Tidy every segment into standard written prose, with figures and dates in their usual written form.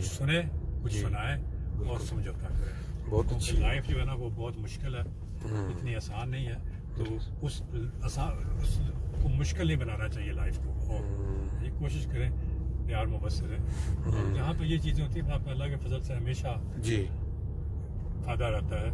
कुछ सुने, कुछ सुनाए और समझौता करें। बहुत अच्छी लाइफ जो है ना वो बहुत मुश्किल है, इतनी आसान नहीं है। तो उस को मुश्किल नहीं बनाना चाहिए लाइफ को, और ये कोशिश करें प्यार मोहब्बत से रहें। और जहाँ पे ये चीज़ें होती हैं अल्लाह के फजल से हमेशा जी फायदा रहता है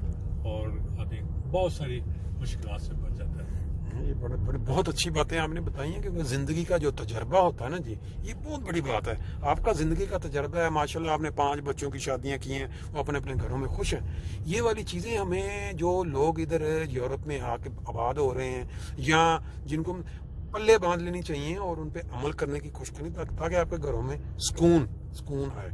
और आदमी बहुत सारी मुश्किलात से बच जाता है। ये बहुत अच्छी बातें आपने बताई हैं कि वो ज़िंदगी का जो तजर्बा होता है ना जी, ये बहुत बड़ी बात है। आपका ज़िंदगी का तजर्बा है, माशाल्लाह आपने 5 बच्चों की शादियां की हैं, वो अपने अपने घरों में खुश हैं। ये वाली चीज़ें हमें जो लोग इधर यूरोप में आके आबाद हो रहे हैं या जिनको पल्ले बांध लेनी चाहिए और उन पर अमल करने की कोशिश करनी, ताकि आपके घरों में सुकून आए।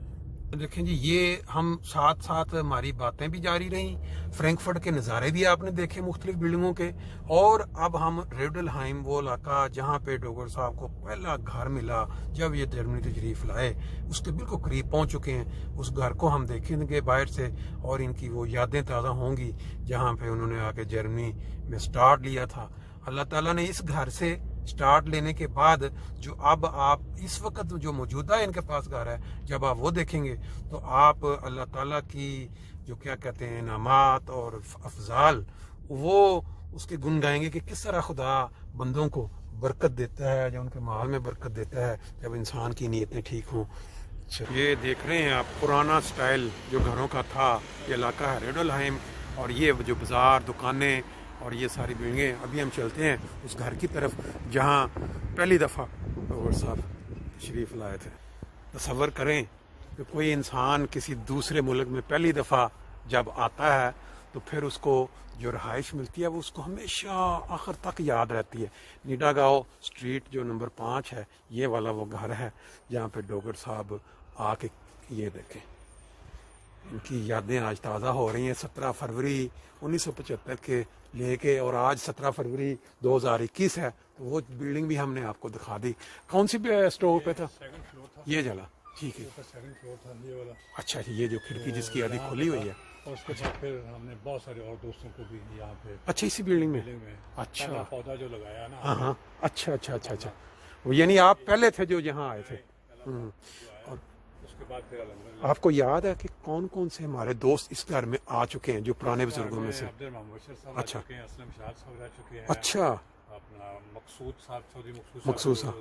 देखें जी, ये हम साथ साथ हमारी बातें भी जारी रहीं, फ्रैंकफर्ट के नज़ारे भी आपने देखे मुख्तलिफ बिल्डिंगों के, और अब हम रेडलहाइम, वो इलाका जहाँ पे डोगर साहब को पहला घर मिला जब ये जर्मनी तशरीफ़ लाए, उसके बिल्कुल करीब पहुँच चुके हैं। उस घर को हम देखेंगे बाहर से और इनकी वो यादें ताज़ा होंगी जहाँ पे उन्होंने आके जर्मनी में स्टार्ट लिया था। अल्लाह ताला ने इस घर से स्टार्ट लेने के बाद जो अब आप इस वक्त जो मौजूदा इनके पास घर है, जब आप वो देखेंगे तो आप अल्लाह ताला की जो क्या कहते हैं नामात और अफजाल, वो उसके गुण गाएंगे कि किस तरह खुदा बंदों को बरकत देता है, जब उनके माल में बरकत देता है, जब इंसान की नीयतें ठीक हों। ये देख रहे हैं आप पुराना स्टाइल जो घरों का था, ये इलाका है रेडलहाइम, और ये जो बाज़ार, दुकानें और ये सारी बिल्डिंगें। अभी हम चलते हैं उस घर की तरफ जहाँ पहली दफ़ा डोगर साहब तशरीफ़ लाए थे। तसव्वुर करें कि कोई इंसान किसी दूसरे मुल्क में पहली दफ़ा जब आता है तो फिर उसको जो रहाइश मिलती है वो उसको हमेशा आखिर तक याद रहती है। निडागांव स्ट्रीट जो नंबर 5 है, ये वाला वो घर है जहाँ पे डोगर साहब आके, ये देखें इनकी यादें आज ताज़ा हो रही हैं। 17 फरवरी 1975 के लेके और आज 17 फरवरी 2021 है, तो वो बिल्डिंग भी हमने आपको दिखा दी। कौन सी स्टोर पे था? ये जला, ठीक है। अच्छा, ये जो खिड़की जिसकी आधी खुली हुई है, और उसके बाद फिर हमने बहुत सारे और दोस्तों को भी यहाँ पे, अच्छा इसी बिल्डिंग में अच्छा पौधा जो लगाया ना। हाँ, अच्छा। वो यानी आप पहले थे जो यहाँ आए थे। और उसके बाद फिर आपको याद है कि कौन कौन से हमारे दोस्त इस घर में आ चुके हैं जो पुराने बुजुर्गों में से? अच्छा, अच्छा, अपना मकसूद साहब, चौधरी मकसूद साहब,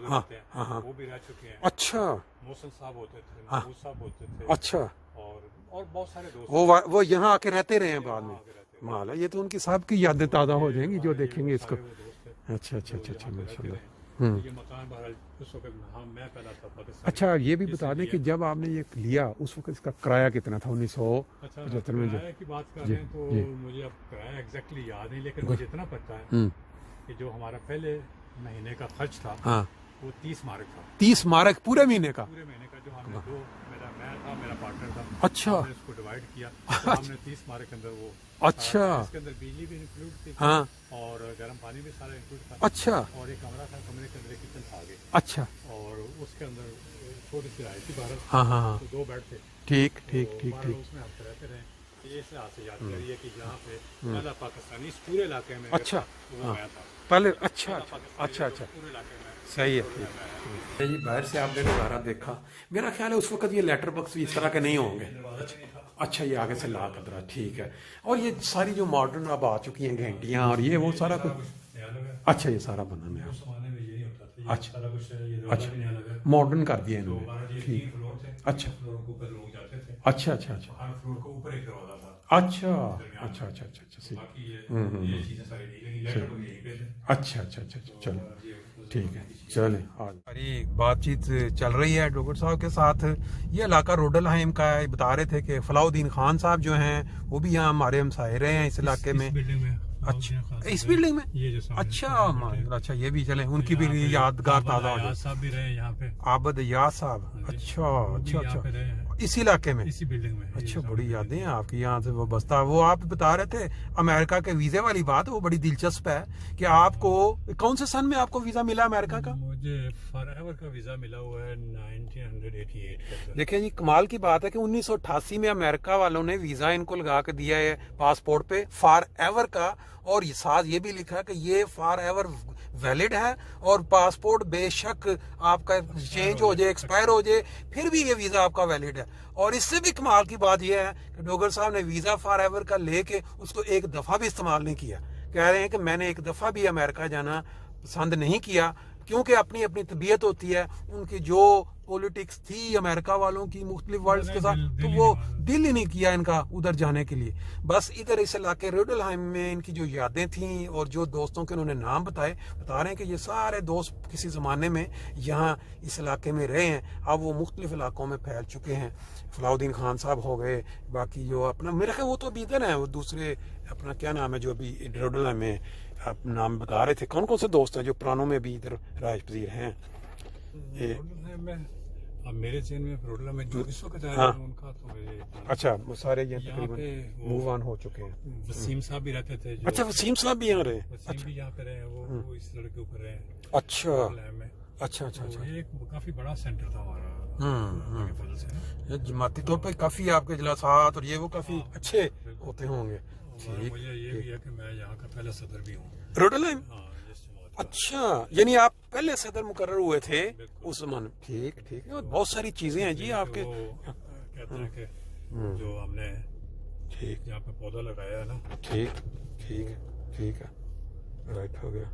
हाँ, वो भी रह चुके हैं। अच्छा, मोहसिन साहब होते थे, हाँ, महमूद साहब होते थे, अच्छा, और बहुत सारे दोस्त वो यहाँ आके रहते रहे हैं बाद में। माल है, ये तो उनकी साहब की यादें ताज़ा हो जाएंगी जो देखेंगे इसको। अच्छा, माशाल्लाह। ये मकान बहरहाल उस वक्त मैं पैदा था पाकिस्तान। अच्छा, ये भी बता दें कि जब आपने ये लिया उस वक्त इसका किराया कितना था 1975 में? किराए की बात कर रहे हैं तो मुझे अब किराया एग्जैक्टली याद नहीं, लेकिन मुझे इतना पता है कि जो हमारा पहले महीने का खर्च था, हाँ, वो 30 मार्क था। 30 मार्क पूरे महीने का? पूरे महीने का, जो हमने मेरा पार्टनर था, अच्छा, हमने इसको डिवाइड किया तो हमने 30 मार्क के अंदर वो, अच्छा, इसके अंदर बिजली भी इंक्लूड थी, हाँ, और गर्म पानी भी सारा इंक्लूड था, अच्छा, और एक कमरा था, कमरे के अंदर किचन था आगे, अच्छा, और उसके अंदर छोटी सी राय थी बाहर, हाँ, तो 2 बेड थे। ठीक। उसमें हम रहते रहे। ये से याद करिए कि जहाँ पे पहला पाकिस्तानी इस पूरे इलाके में, अच्छा, वो मैं था पहले, अच्छा, पूरे इलाके में। सही है जी। बाहर से आपने नज़ारा देखा, मेरा ख्याल है उस वक्त ये लेटर बॉक्स भी इस तरह के नहीं होंगे। अच्छा, ये आगे से ला कदरा, ठीक है। और ये सारी जो मॉडर्न अब आ चुकी हैं घंटियाँ और ये वो सारा कुछ, अच्छा, ये सारा बना नया, अच्छा, मॉडर्न कर दिया इन्होंने, ठीक, अच्छा, चलो ठीक है। चले, हमारी बातचीत चल रही है डोगर साहब के साथ। ये इलाका रोडलहाइम का है। बता रहे थे कि फलाउद्दीन खान साहब जो हैं वो भी यहाँ हमारे हमसाए रहे हैं इस इलाके में। अच्छा, इस बिल्डिंग में, ये जो अच्छा, ये भी चले, उनकी भी यादगार ताज़ा हो जाए। साहब भी रहे यहाँ पे, आबद याद साहब, अच्छा, इसी इलाके में, इसी बिल्डिंग में। अच्छा, बड़ी यादें हैं आपकी यहाँ से वो बस्ता। वो आप बता रहे थे अमेरिका के वीजे वाली बात, वो बड़ी दिलचस्प है कि आपको कौन से सन में आपको वीजा मिला अमेरिका का? मुझे फॉरएवर का वीजा मिला हुआ है 1988। देखिए जी, कमाल की बात है कि 1988 में अमेरिका वालों ने वीजा इनको लगा के दिया है पासपोर्ट पे फॉरएवर का, और साथ ये भी लिखा है कि ये फॉरएवर वैलिड है, और पासपोर्ट बेशक आपका चेंज हो जाए, एक्सपायर हो जाए, फिर भी ये वीज़ा आपका वैलिड है। और इससे भी कमाल की बात यह है कि डोगर साहब ने वीज़ा फॉर एवर का लेके उसको एक दफ़ा भी इस्तेमाल नहीं किया। कह रहे हैं कि मैंने एक दफ़ा भी अमेरिका जाना पसंद नहीं किया, क्योंकि अपनी अपनी तबीयत होती है। उनकी जो पॉलिटिक्स थी अमेरिका वालों की मुख्तलिफ वर्ल्ड के साथ, तो वो दिल ही नहीं किया इनका उधर जाने के लिए। बस इधर इस इलाके रेडलहाइम में इनकी जो यादें थी और जो दोस्तों के उन्होंने नाम बता रहे हैं कि ये सारे दोस्त किसी ज़माने में यहाँ इस इलाके में रहे हैं। अब वो मुख्तलिफ इलाकों में फैल चुके हैं। फलाउद्दीन खान साहब हो गए, बाकी जो अपना मेरे ख्याल वो तो अभी इधर हैं, वो दूसरे अपना क्या नाम है जो अभी रेडलहाइम में आप नाम बता रहे थे, कौन कौन से दोस्त हैं जो पुरानों में भी इधर राज पजीर हैं? अब मेरे चैन में रोडला में जो इस वक्त आए हैं उनका तो मेरे, अच्छा वो सारे ये तकरीबन मूव ऑन हो चुके हैं। वसीम साहब भी रहते थे। अच्छा वसीम साहब भी यहाँ रहे? वसीम भी यहाँ पे रहे, वो इस सड़क के ऊपर रहे। अच्छा अच्छा अच्छा अच्छा। ये एक काफी बड़ा सेंटर था हमारा फजल से। जमाती तौर पर काफी आपके इजलासात और ये वो काफी अच्छे होते होंगे। मुझे ये भी है कि मैं यहाँ का पहला सदर भी हूँ रोडलहाइम। अच्छा, यानी आप पहले सदर मुकर्रर हुए थे उस जमाने। ठीक ठीक है, बहुत सारी चीजें हैं जी आपके। कहते हैं कि जो हमने ठीक यहाँ पे पौधा लगाया है ना। ठीक ठीक है ठीक है, राइट हो गया।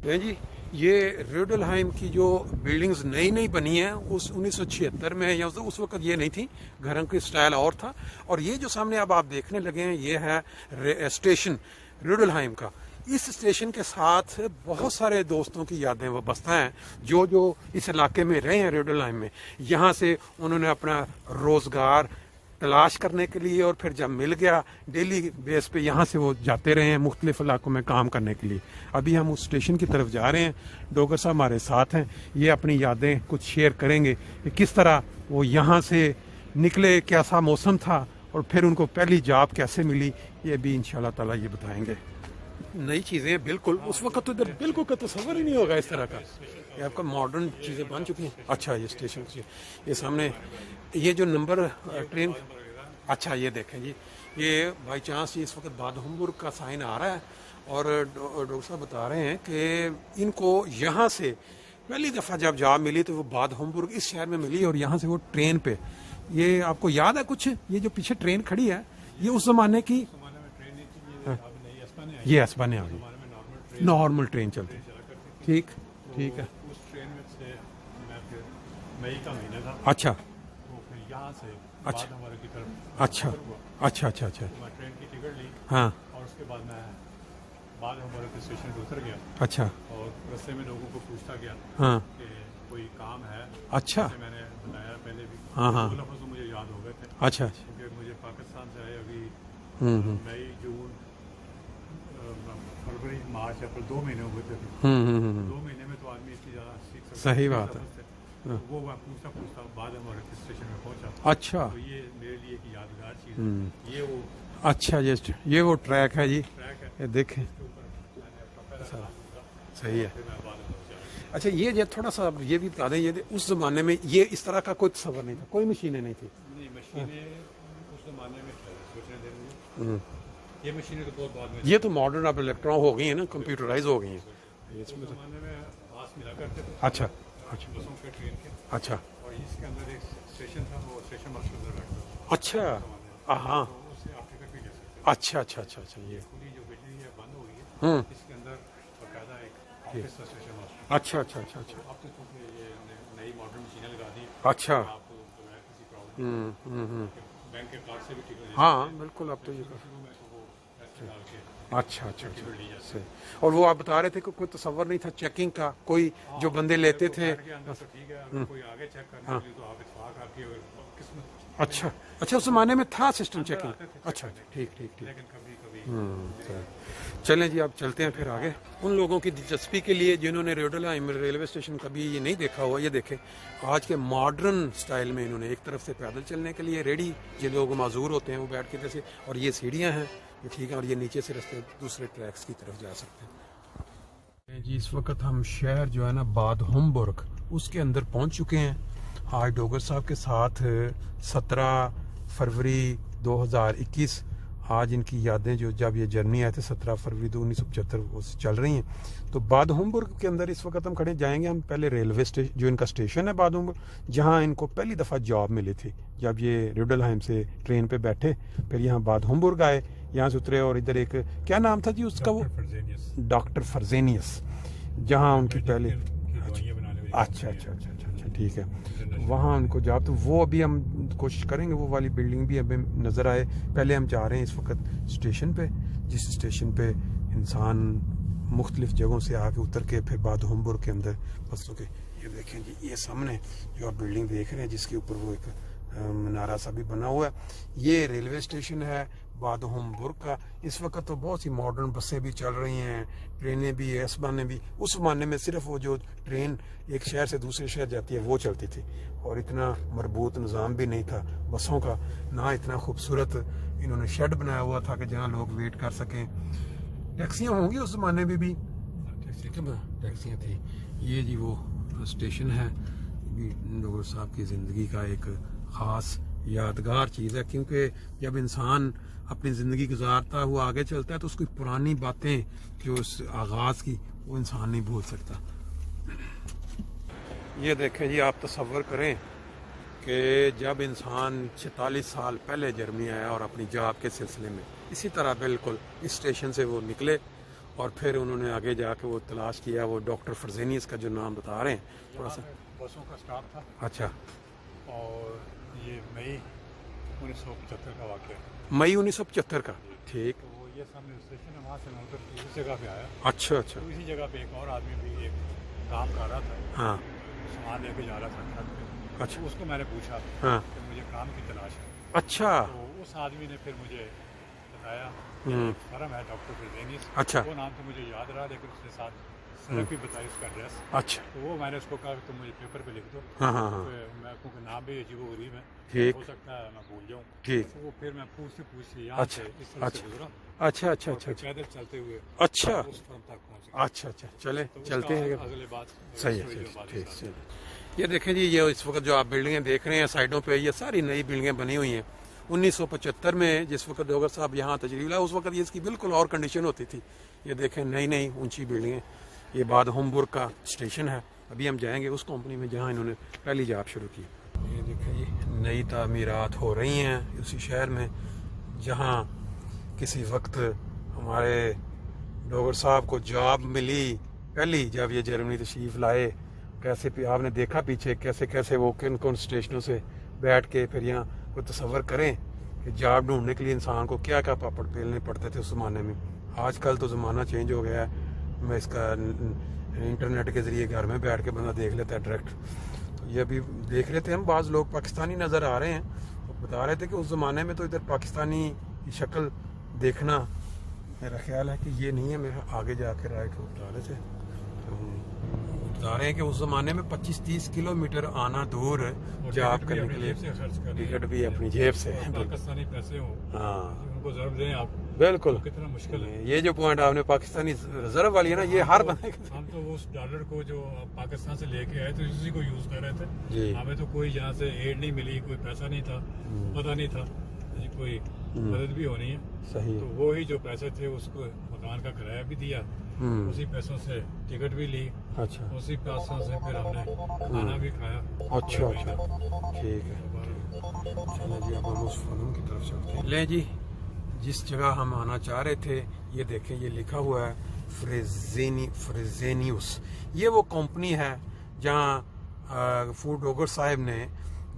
नहीं जी, ये रेडलहाइम की जो बिल्डिंग्स नई नई बनी हैं उस 1976 में, या उस वक्त ये नहीं थी, घरों की स्टाइल और था। और ये जो सामने अब आप देखने लगे हैं ये है स्टेशन रेडलहाइम का। इस स्टेशन के साथ बहुत सारे दोस्तों की यादें वाबस्ता हैं जो जो इस इलाके में रहे हैं रेडलहाइम में। यहाँ से उन्होंने अपना रोज़गार तलाश करने के लिए, और फिर जब मिल गया डेली बेस पे यहाँ से वो जाते रहे हैं मुख्तलिफ इलाकों में काम करने के लिए। अभी हम उस स्टेशन की तरफ जा रहे हैं, डोगर साहब हमारे साथ हैं, ये अपनी यादें कुछ शेयर करेंगे कि किस तरह वो यहाँ से निकले, कैसा मौसम था, और फिर उनको पहली जॉब कैसे मिली, ये भी इंशाल्लाह ताला ये बताएंगे। नई चीज़ें बिल्कुल उस वक्त तो इधर बिल्कुल का तस्वर ही नहीं होगा इस तरह का। ये आपका मॉडर्न चीज़ें बन चुकी हैं। अच्छा, ये स्टेशन ये सामने ये जो नंबर ट्रेन, अच्छा ये देखें जी, ये बाई चांस इस वक्त बादहुम्बुर्ग का साइन आ रहा है, और डॉक्टर साहब बता रहे हैं कि इनको यहाँ से पहली दफ़ा जब जॉब मिली तो वो बादहुम्बुर्ग इस शहर में मिली, और यहाँ से वो ट्रेन पे, ये आपको याद है कुछ, ये जो पीछे ट्रेन खड़ी है ये उस ज़माने की, ये एस्पाने आ गई, नॉर्मल ट्रेन चलती। ठीक ठीक है। उस ट्रेन में से मैं फिर मई का महीना था। अच्छा, तो फिर यहाँ से अच्छा हमारे की तरफ अच्छा अच्छा अच्छा अच्छा। मैं ट्रेन की टिकट ली, हाँ, और उसके बाद मैं बाद हमारे के स्टेशन पर उतर गया। अच्छा, और रास्ते में लोगों को पूछता गया हाँ, कि कोई काम है। अच्छा, मैंने बताया पहले भी, हाँ हाँ, वो लफ्ज़ तो मुझे याद हो गए थे। अच्छा, क्योंकि मुझे पाकिस्तान से आए अभी मई जून फरवरी मार्च अप्रैल 2 महीने हुए थे। 2 महीने में तो आदमी इतनी ज़्यादा सीख सकता है। सही बात है। तो वो मैं पूछता बाद हमारे स्टेशन में पहुंचा। अच्छा, तो ये मेरे लिए एक यादगार चीज़ है। ये वो अच्छा, ये वो ट्रैक है जी, ट्रैक है, ये देखें, इसके ऊपर मैंने अपना पहला काम किया। सही है। फिर मैं बाद में पहुंचा। अच्छा, ये थोड़ा सा ये भी बता दें, ये उस जमाने में ये इस तरह का कोई तस्वर नहीं था, कोई मशीनें नहीं थी। नहीं, मशीनें उस ज़माने में सोचने दें मुझे, ये मशीनें तो बहुत बाद में। ये तो मॉडर्न अब इलेक्ट्रॉन हो गई है ना, कंप्यूटराइज हो गई हैं। इसमें ज़माने में हाथ मिला करते थे। अच्छा अच्छा बसों के ट्रेन के, अच्छा और इसके अंदर एक स्टेशन था, वो स्टेशन मास्टर अंदर बैठता था। अच्छा, हाँ, तो उससे आप टिकट भी ले सकते हैं। अच्छा अच्छा अच्छा अच्छा, ये पूरी जो बिल्डिंग है बंद हो गई है, इसके अंदर बाकायदा एक ऑफिस था स्टेशन मास्टर। अच्छा अच्छा अच्छा अच्छा, अब तो क्योंकि ये नई मॉडर्न मशीनें लगा दी, अच्छा, आपको बगैर किसी प्रॉब्लम बैंक के कार्ड से भी टिकट ले हाँ बिल्कुल। अब तो ये शुरू में तो वो ऐसे डाल के अच्छा अच्छा अच्छा सही। और वो आप बता रहे थे कि कोई तस्वर नहीं था चेकिंग का, कोई जो बंदे लेते थे। बैठ के अंदर तो ठीक है, अगर कोई आगे चेक करने के लिए तो आप इत्तेफाक आपकी और किस्मत, अच्छा अच्छा, उस जमाने में था सिस्टम चेकिंग। अच्छा ठीक ठीक ठीक, लेकिन कभी कभी चलें जी, अब चलते हैं फिर आगे। उन लोगों की दिलचस्पी के लिए जिन्होंने रेडलहाइम रेलवे स्टेशन कभी ये नहीं देखा हुआ, ये देखें आज के मॉडर्न स्टाइल में इन्होंने एक तरफ से पैदल चलने के लिए रेडी, जो लोग माजूर होते हैं वो बैठ के जैसे, और ये सीढ़ियाँ हैं, ये ठीक है, और ये नीचे से रास्ते दूसरे ट्रैक्स की तरफ जा सकते हैं जी। इस वक्त हम शहर जो है ना बादहुम्बुर्ग, उसके अंदर पहुंच चुके हैं। आज डोगर साहब के साथ 17 फरवरी 2021 आज इनकी यादें जो जब ये जर्मनी आए थे 17 फरवरी 1975 से चल रही हैं। तो बाद होमबुर्ग के अंदर इस वक्त हम खड़े, जाएंगे हम पहले रेलवे स्टेशन जो इनका स्टेशन है बाद होमबुर्ग, जहाँ इनको पहली दफ़ा जॉब मिली थी जब ये रिडलहाइम से ट्रेन पे बैठे, फिर यहाँ बाद होमबुर्ग आए, यहाँ से उतरे और इधर एक क्या नाम था जी उसका, वो डॉक्टर फर्जेनियस, जहाँ उनकी पहले अच्छा अच्छा अच्छा अच्छा अच्छा ठीक है, वहाँ उनको जॉब, तो वो अभी हम कोशिश करेंगे वो वाली बिल्डिंग भी अभी नज़र आए। पहले हम जा रहे हैं इस वक्त स्टेशन पे, जिस स्टेशन पे इंसान मुख्तलिफ जगहों से आके उतर के फिर बाद होमबुर्ग के अंदर बसों के, ये देखें जी ये सामने जो आप बिल्डिंग देख रहे हैं जिसके ऊपर वो एक मीनारा सा भी बना हुआ है, ये रेलवे स्टेशन है बाद होमबुर्ग का। इस वक्त तो बहुत सी मॉडर्न बसें भी चल रही हैं, ट्रेनें भी, इस ज़माने भी, उस ज़माने में सिर्फ वो जो ट्रेन एक शहर से दूसरे शहर जाती है वो चलती थी, और इतना मरबूत निज़ाम भी नहीं था बसों का, ना इतना खूबसूरत इन्होंने शेड बनाया हुआ था कि जहाँ लोग वेट कर सकें। टैक्सियाँ होंगी उस ज़माने में भी, टैक्सियाँ थी। ये जी वो स्टेशन है, डॉक्टर साहब की ज़िंदगी का एक ख़ास यादगार चीज़ है, क्योंकि जब इंसान अपनी ज़िंदगी गुजारता हुआ आगे चलता है तो उसकी पुरानी बातें जो उस आगाज़ की वो इंसान नहीं भूल सकता। ये देखें जी, आप तसव्वुर करें कि जब इंसान 46 साल पहले जर्मनी आया और अपनी जॉब के सिलसिले में इसी तरह बिल्कुल इस स्टेशन से वो निकले और फिर उन्होंने आगे जाके वो तलाश किया, वो डॉक्टर फर्जेनियस का जो नाम बता रहे हैं थोड़ा सा, बसों का स्टॉप था। अच्छा, और ये मई 1975 का वाक़या है। मई 1975 का, ठीक। तो वो ये सामने स्टेशन है, वहाँ से मैं उधर इस जगह पे आया। अच्छा अच्छा, तो इसी जगह पे एक और आदमी भी एक काम कर रहा था, हाँ सामान लेके जा रहा था ट्रक पे। अच्छा, तो उसको मैंने पूछा हाँ कि मुझे काम की तलाश है। अच्छा, तो उस आदमी ने फिर मुझे बताया फर्म है डॉक्टर फर्जेनियस, अच्छा, वो नाम तो मुझे याद रहा, लेकिन उसने साथ सड़क भी बताई, उसका एड्रेस। अच्छा, तो वो मैंने उसको कहा तुम मुझे पेपर पे लिख दो। हाँ हाँ हाँ, मैं क्योंकि नाम भी अजीबो गरीब है, ठीक, हो सकता है मैं भूल जाऊँ। ठीक, तो वो फिर मैं पूछते यहाँ अच्छा, से इस तरह से अच्छा, गुजरा, अच्छा अच्छा अच्छा अच्छा, पैदल चलते हुए अच्छा उस फर्म तक पहुँच गया। अच्छा अच्छा, चले तो चलते हैं। अगले बात सही है, ठीक, सही। ये देखें जी, ये इस वक्त जो आप बिल्डिंगें देख रहे हैं साइडों पे, ये सारी नई बिल्डिंगें बनी हुई हैं। 1975 में जिस वक्त डॉक्टर साहब यहाँ तशरीफ लाए उस वक्त ये इसकी बिल्कुल और कंडीशन होती थी। ये देखें नई नई ऊंची बिल्डिंगें, ये बाद होमबुर्ग का स्टेशन है। अभी हम जाएंगे उस कंपनी में जहाँ इन्होंने पहली जॉब शुरू की। ये देखें जी, नई तामीरात हो रही हैं उसी शहर में जहाँ किसी वक्त हमारे डॉक्टर साहब को जॉब मिली पहली, जब ये जर्मनी तशरीफ लाए। कैसे आपने देखा पीछे कैसे कैसे वो किन कौन स्टेशनों से बैठ के फिर यहाँ को तसव्वुर करें कि जॉब ढूंढने के लिए इंसान को क्या क्या पापड़ पेलने पड़ते थे उस ज़माने में। आजकल तो ज़माना चेंज हो गया है, मैं इसका इंटरनेट के ज़रिए घर में बैठ के बंदा देख लेता है डायरेक्ट। तो ये अभी देख रहे थे हम, बाज़ लोग पाकिस्तानी नज़र आ रहे हैं, तो बता रहे थे कि उस ज़माने में तो इधर पाकिस्तानी की शक्ल देखना, मेरा ख्याल है कि ये नहीं है, मेरा आगे जाके राइट को बता रहे थे। बता रहे हैं कि उस ज़माने में 25-30 किलोमीटर आना दूर जॉब करने के लिए टिकट भी अपनी जेब से, पाकिस्तानी पैसे हो, हाँ उनको ज़रूर दें आप, बिल्कुल। कितना मुश्किल है। ये जो पॉइंट आपने पाकिस्तानी रिजर्व वाली है ना, ये हर बंदे हम तो उस डॉलर को जो पाकिस्तान से लेके आए तो इसी को यूज कर रहे थे जी। हमें तो कोई यहाँ से एड नहीं मिली, कोई पैसा नहीं था, पता नहीं था कोई मदद भी होनी है। सही तो वो ही जो पैसे थे उसको मकान का किराया भी दिया, उसी पैसों से टिकट भी ली, अच्छा, उसी पैसों से फिर हमने खाना भी खाया। अच्छा अच्छा, ठीक है। चलो जी, अब हम उस फिल्म की तरफ चलते हैं। ले जी, जिस जगह हम आना चाह रहे थे, ये देखें ये लिखा हुआ है फ्रेजेनियस। ये वो कंपनी है जहाँ फूड डॉगर साहब ने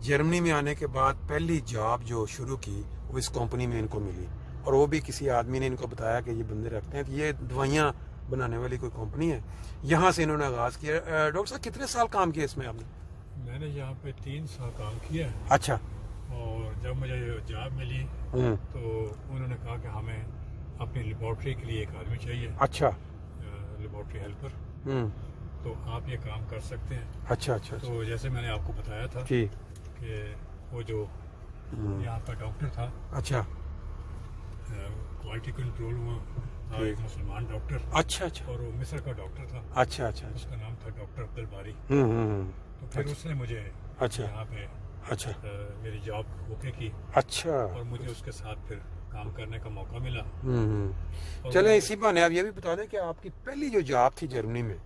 जर्मनी में आने के बाद पहली जॉब जो शुरू की वो इस कंपनी में इनको मिली, और वो भी किसी आदमी ने इनको बताया कि ये बंदे रखते हैं, तो ये दवाइयाँ बनाने वाली कोई कंपनी है। यहाँ से इन्होंने आगाज़ किया। डॉक्टर साहब कितने साल काम किया इसमें आपने? मैंने यहाँ पे 3 साल काम किया। अच्छा। और जब मुझे जॉब मिली तो उन्होंने कहा कि हमें अपनी लेबॉर्ट्री के लिए एक आदमी चाहिए। अच्छा। लेबॉर्ट्री हेल्पर, तो आप ये काम कर सकते हैं। अच्छा अच्छा। तो जैसे मैंने आपको बताया था कि वो जो यहाँ का डॉक्टर था, अच्छा, क्वालिटी कंट्रोल हुआ था, एक मुसलमान डॉक्टर। अच्छा अच्छा। और वो मिस्र का डॉक्टर था। अच्छा अच्छा। उसका नाम था डॉक्टर अब्दुल बारी। तो फिर उसने मुझे अच्छा यहाँ पे अच्छा मेरी जॉब ओके की। अच्छा। और मुझे उसके साथ फिर काम करने का मौका मिला। और चले वो- इसी बहाने आप ये भी बता दें कि आपकी पहली जो जॉब थी जर्मनी में,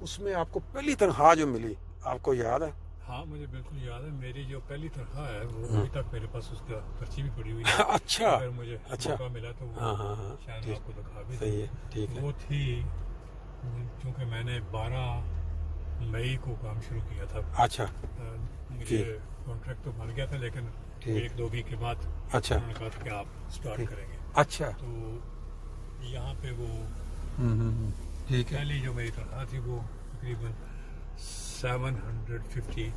उसमें आपको पहली तनख्वाह जो मिली आपको याद है? हाँ, मुझे बिल्कुल याद है। मेरी जो पहली तनख्वाह है वो अभी तक मेरे पास उसका पर्ची भी पड़ी हुई है। अच्छा, अगर मुझे अच्छा। मौका मिला तो वो हाँ, शायद मैं ठीक। आपको दिखा भी सही दूं। है, ठीक है। वो थी क्योंकि मैंने 12 मई को काम शुरू किया था। अच्छा, मुझे ठीक। कॉन्ट्रैक्ट तो बन गया था, लेकिन ठीक। 1-2 वीक के बाद अच्छा। उन्होंने कहा था कि आप स्टार्ट ठीक। करेंगे। अच्छा, तो यहाँ पे वो ठीक है। पहली जो मेरी तनख्वाह थी वो तकरीबन 750